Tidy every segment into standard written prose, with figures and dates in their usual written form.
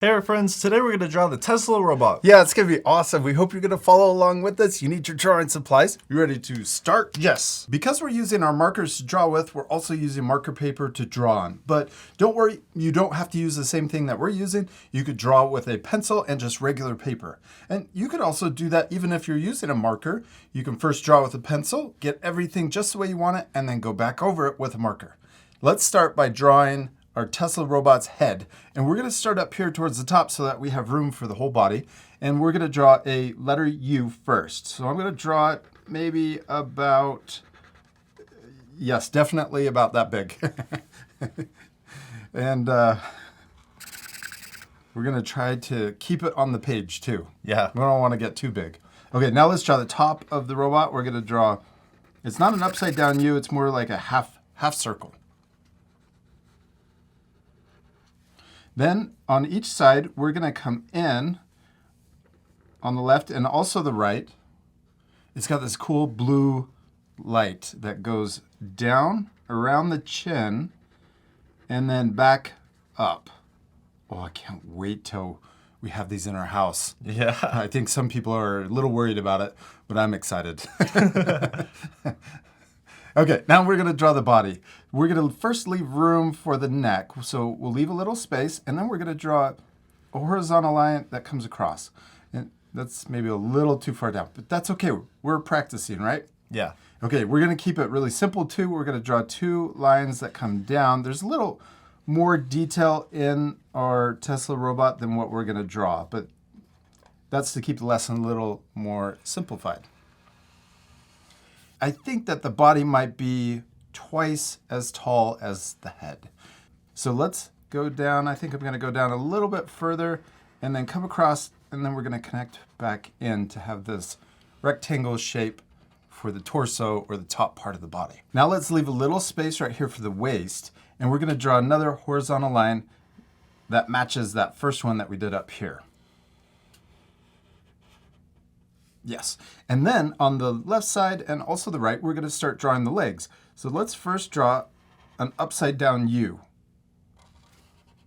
Hey friends, today we're going to draw the Tesla robot. Yeah, it's going to be awesome. We hope you're going to follow along with us. You need your drawing supplies. You ready to start? Yes. Because we're using our markers to draw with, we're also using marker paper to draw on. But don't worry, you don't have to use the same thing that we're using. You could draw with a pencil and just regular paper. And you could also do that even if you're using a marker. You can first draw with a pencil, get everything just the way you want it, and then go back over it with a marker. Let's start by drawing our Tesla robot's head. And we're going to start up here towards the top so that we have room for the whole body. And we're going to draw a letter U first. So I'm going to draw it maybe about, yes, definitely about that big. And we're going to try to keep it on the page too. Yeah. We don't want to get too big. Okay, now let's draw the top of the robot. We're going to draw, it's not an upside down U, it's more like a half circle. Then on each side, we're going to come in on the left and also the right. It's got this cool blue light that goes down around the chin and then back up. Oh, I can't wait till we have these in our house. Yeah. I think some people are a little worried about it, but I'm excited. Okay, now we're going to draw the body. We're going to first leave room for the neck. So we'll leave a little space, and then we're going to draw a horizontal line that comes across. And that's maybe a little too far down, but that's okay. We're practicing, right? Yeah. Okay, we're going to keep it really simple too. We're going to draw two lines that come down. There's a little more detail in our Tesla robot than what we're going to draw, but that's to keep the lesson a little more simplified. I think that the body might be twice as tall as the head. So let's go down. I think I'm going to go down a little bit further and then come across, and then we're going to connect back in to have this rectangle shape for the torso or the top part of the body. Now let's leave a little space right here for the waist, and we're going to draw another horizontal line that matches that first one that we did up here. Yes, and then on the left side and also the right, we're going to start drawing the legs. So let's first draw an upside down U.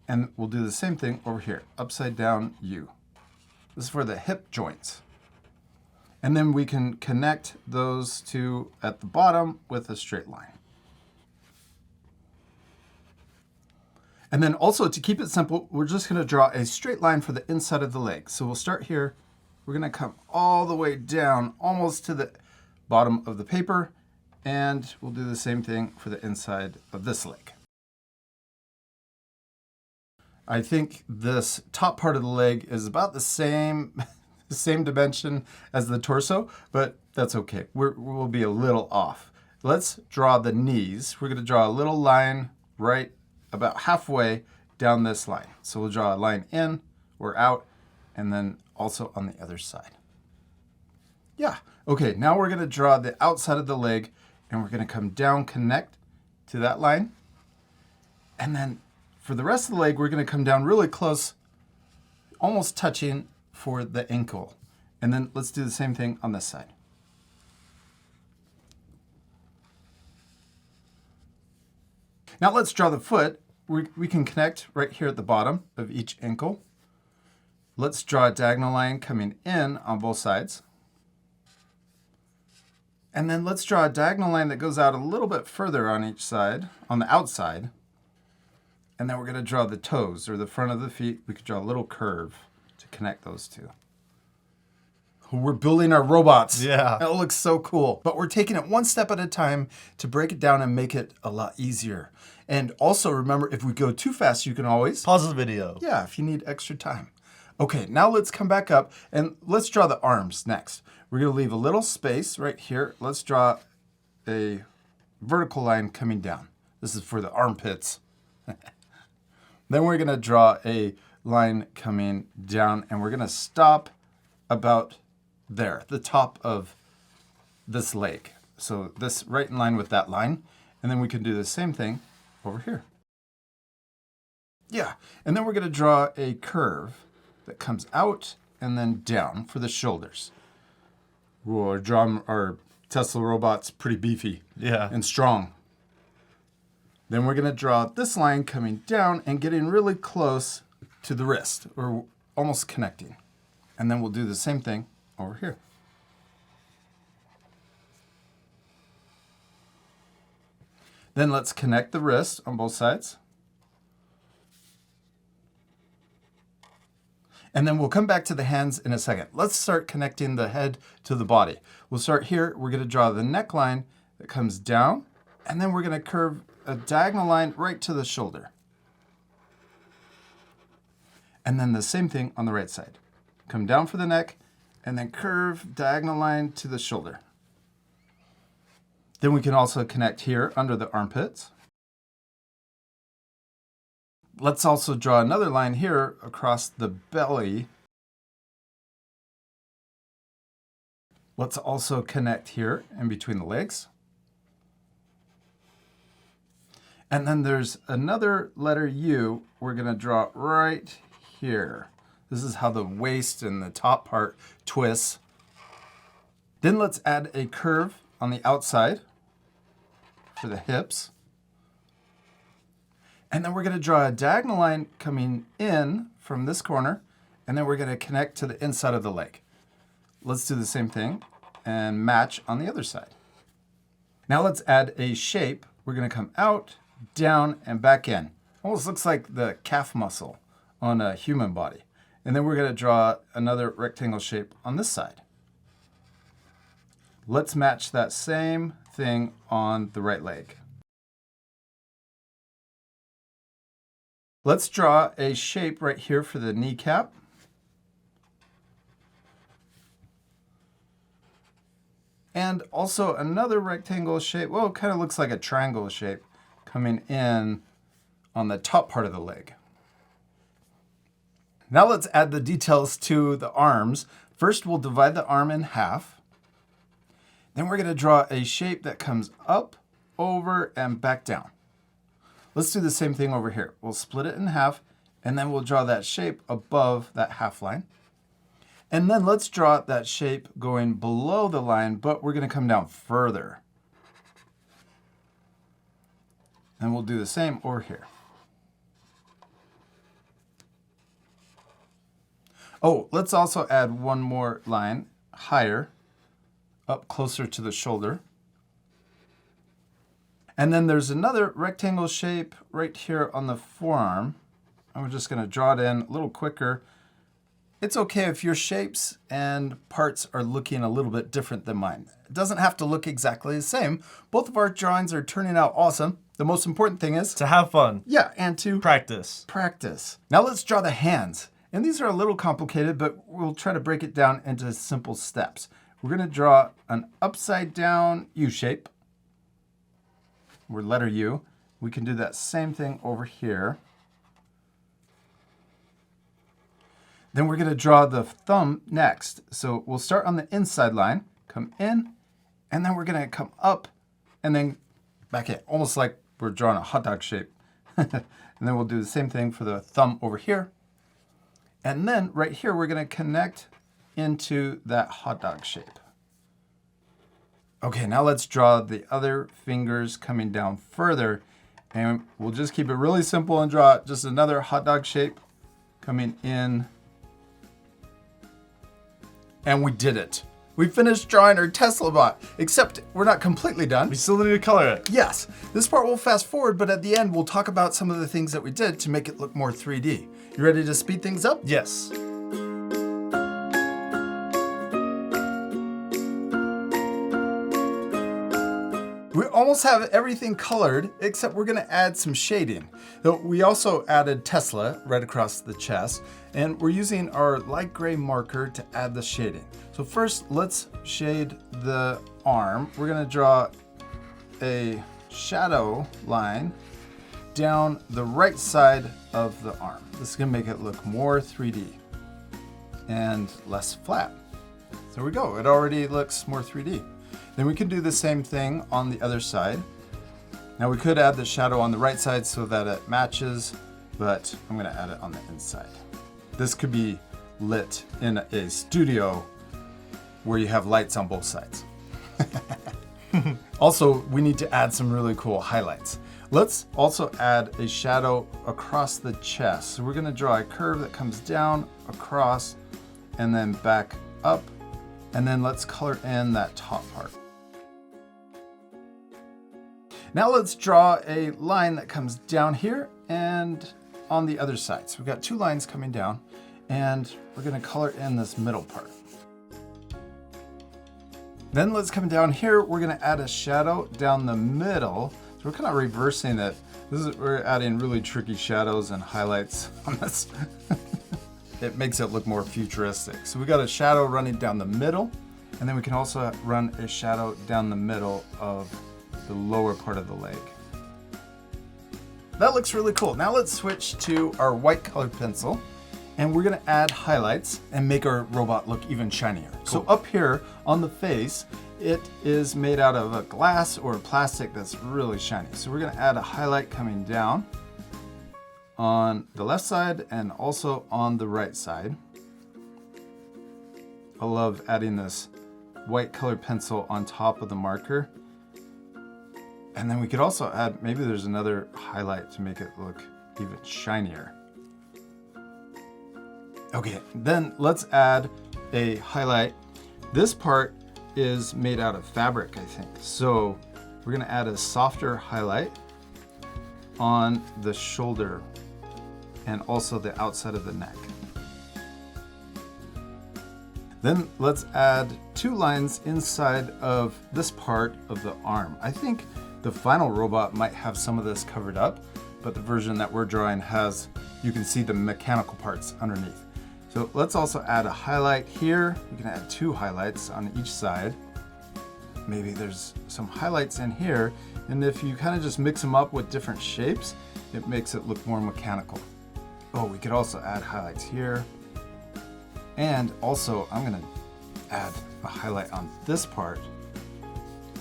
And we'll do the same thing over here, upside down U. This is for the hip joints. And then we can connect those two at the bottom with a straight line. And then also to keep it simple, we're just going to draw a straight line for the inside of the leg. So we'll start here. We're going to come all the way down, almost to the bottom of the paper, and we'll do the same thing for the inside of this leg. I think this top part of the leg is about the same dimension as the torso, but that's okay. We'll be a little off. Let's draw the knees. We're going to draw a little line right about halfway down this line. So we'll draw a line in or out, and then also on the other side. Yeah, okay, now we're going to draw the outside of the leg, and we're going to come down, connect to that line. And then for the rest of the leg, we're going to come down really close, almost touching for the ankle. And then let's do the same thing on this side. Now let's draw the foot. We can connect right here at the bottom of each ankle. Let's draw a diagonal line coming in on both sides. And then let's draw a diagonal line that goes out a little bit further on each side, on the outside. And then we're going to draw the toes, or the front of the feet. We could draw a little curve to connect those two. We're building our robots. Yeah. That looks so cool. But we're taking it one step at a time to break it down and make it a lot easier. And also remember, if we go too fast, you can always Pause the video. Yeah, if you need extra time. Okay, now let's come back up and let's draw the arms next. We're going to leave a little space right here. Let's draw a vertical line coming down. This is for the armpits. Then we're going to draw a line coming down, and we're going to stop about there, the top of this leg. So this right in line with that line. And then we can do the same thing over here. Yeah, and then we're going to draw a curve that comes out and then down for the shoulders. Ooh, our Tesla robot's pretty beefy and strong. Then we're going to draw this line coming down and getting really close to the wrist, or almost connecting. And then we'll do the same thing over here. Then let's connect the wrist on both sides. And then we'll come back to the hands in a second. Let's start connecting the head to the body. We'll start here. We're going to draw the neckline that comes down, and then we're going to curve a diagonal line right to the shoulder. And then the same thing on the right side. Come down for the neck, and then curve diagonal line to the shoulder. Then we can also connect here under the armpits. Let's also draw another line here across the belly. Let's also connect here in between the legs. And then there's another letter U we're going to draw right here. This is how the waist and the top part twists. Then let's add a curve on the outside for the hips. And then we're going to draw a diagonal line coming in from this corner, and then we're going to connect to the inside of the leg. Let's do the same thing and match on the other side. Now let's add a shape. We're going to come out, down, and back in. Almost looks like the calf muscle on a human body. And then we're going to draw another rectangle shape on this side. Let's match that same thing on the right leg. Let's draw a shape right here for the kneecap. And also another rectangle shape. Well, it kind of looks like a triangle shape coming in on the top part of the leg. Now let's add the details to the arms. First, we'll divide the arm in half. Then we're going to draw a shape that comes up, over, and back down. Let's do the same thing over here. We'll split it in half, and then we'll draw that shape above that half line. And then let's draw that shape going below the line, but we're going to come down further. And we'll do the same over here. Oh, let's also add one more line higher, up closer to the shoulder. And then there's another rectangle shape right here on the forearm. And we're just going to draw it in a little quicker. It's okay if your shapes and parts are looking a little bit different than mine. It doesn't have to look exactly the same. Both of our drawings are turning out awesome. The most important thing is To have fun. yeah, and to Practice. practice. Now let's draw the hands. And these are a little complicated, but we'll try to break it down into simple steps. We're going to draw an upside down U shape. We're letter U. We can do that same thing over here. Then we're going to draw the thumb next. So we'll start on the inside line, come in, and then we're going to come up and then back in, almost like we're drawing a hot dog shape. And then we'll do the same thing for the thumb over here. And then right here, we're going to connect into that hot dog shape. Okay, now let's draw the other fingers coming down further. And we'll just keep it really simple and draw just another hot dog shape coming in. And we did it. We finished drawing our Tesla bot, except we're not completely done. We still need to color it. Yes, this part will fast forward, but at the end, we'll talk about some of the things that we did to make it look more 3D. You ready to speed things up? Yes. We almost have everything colored, except we're gonna add some shading. So we also added Tesla right across the chest, and we're using our light gray marker to add the shading. So first, let's shade the arm. We're gonna draw a shadow line down the right side of the arm. This is gonna make it look more 3D and less flat. So there we go, it already looks more 3D. Then we can do the same thing on the other side. Now we could add the shadow on the right side so that it matches, but I'm gonna add it on the inside. This could be lit in a studio where you have lights on both sides. Also, we need to add some really cool highlights. Let's also add a shadow across the chest. So we're going to draw a curve that comes down, across, and then back up. And then let's color in that top part. Now let's draw a line that comes down here and on the other side. So we've got two lines coming down, and we're going to color in this middle part. Then let's come down here. We're going to add a shadow down the middle. So we're kind of reversing it. We're adding really tricky shadows and highlights on this. It makes it look more futuristic. So we got a shadow running down the middle, and then we can also run a shadow down the middle of the lower part of the leg. That looks really cool. Now let's switch to our white colored pencil, and we're gonna add highlights and make our robot look even shinier. Cool. So up here on the face, it is made out of a glass or plastic that's really shiny. So we're gonna add a highlight coming down on the left side and also on the right side. I love adding this white colored pencil on top of the marker. And then we could also add, maybe there's another highlight to make it look even shinier. Okay, then let's add a highlight. This part is made out of fabric, I think. So we're gonna add a softer highlight on the shoulder and also the outside of the neck. Then let's add two lines inside of this part of the arm. I think the final robot might have some of this covered up, but the version that we're drawing has, you can see the mechanical parts underneath. So let's also add a highlight here. You can add two highlights on each side. Maybe there's some highlights in here, and if you kind of just mix them up with different shapes, it makes it look more mechanical. Oh, we could also add highlights here. And also, I'm gonna add a highlight on this part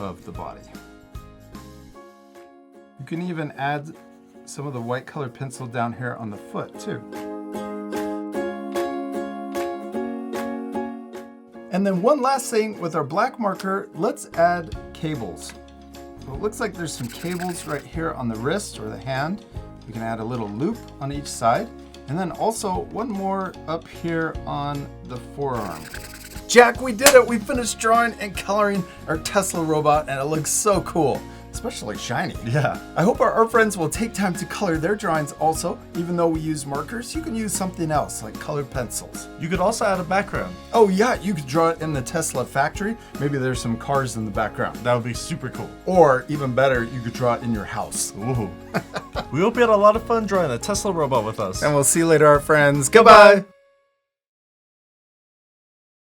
of the body. You can even add some of the white colored pencil down here on the foot too. And then one last thing with our black marker, let's add cables. So it looks like there's some cables right here on the wrist or the hand. We can add a little loop on each side. And then also one more up here on the forearm. Jack, we did it! We finished drawing and coloring our Tesla robot, and it looks so cool. Especially shiny. Yeah. I hope our friends will take time to color their drawings also. Even though we use markers, you can use something else like colored pencils. You could also add a background. Oh yeah, you could draw it in the Tesla factory. Maybe there's some cars in the background. That would be super cool. Or even better, you could draw it in your house. Ooh. We hope you had a lot of fun drawing the Tesla robot with us. And we'll see you later, our friends. Goodbye.